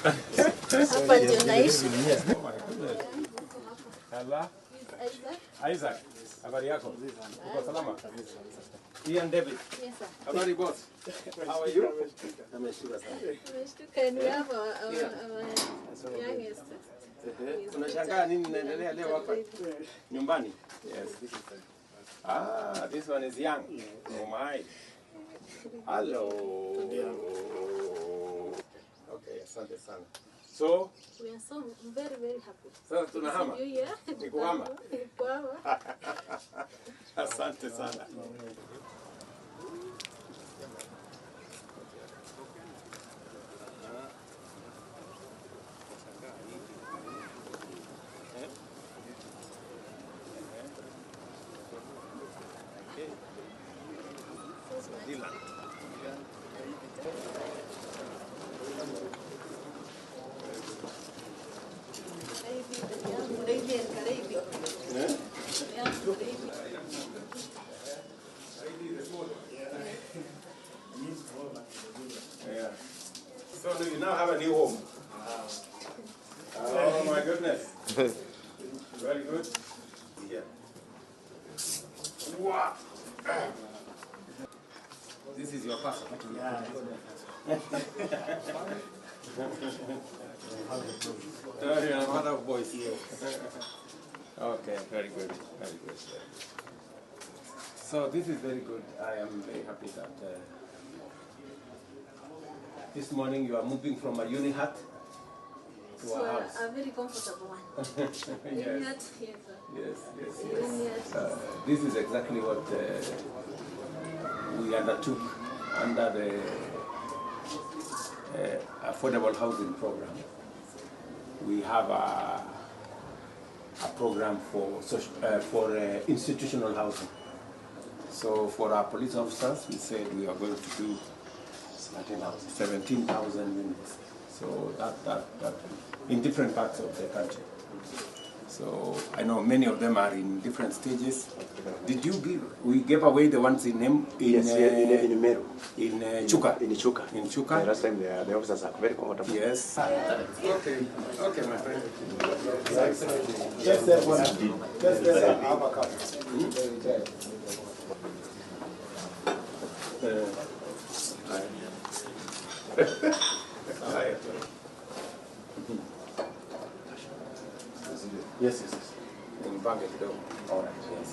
Hapa ndio naishi. Oh my goodness. Hello? Isaac. Habari yako? Uko salama? Ian David. Yes, sir. Habari boss. How are you? Nimeshtuka ni hapa youngest. Unashangaa nini inaendelea leo hapa nyumbani? Yes. This one is young. Oh my. Hello. Okay, asante sana. So, We are so very happy. sasa tunahama. Ni kuhama. Kuhama. Asante sana. Yeah. So you now have a new home. Oh my goodness. Very good. Yeah. Wow. This is your pastor. You're a mother of boys. Okay, very good. Very good. So this is very good. I am very happy that this morning you are moving from a uni hut to a house. A very comfortable one. Yes. Yes. This is exactly what we undertook under the affordable housing program. We have a program for institutional housing. So for our police officers, we said we are going to do 17,000 units. So that in different parts of the country. So I know many of them are in different stages. Did you give? We gave away the ones in Meru. In Chuka. In Chuka. In Chuka. Last time the officers are very comfortable. Yes. Okay, my friend. Just that one. Just that have a cup. Yes. In Bangalore. All right. Yes.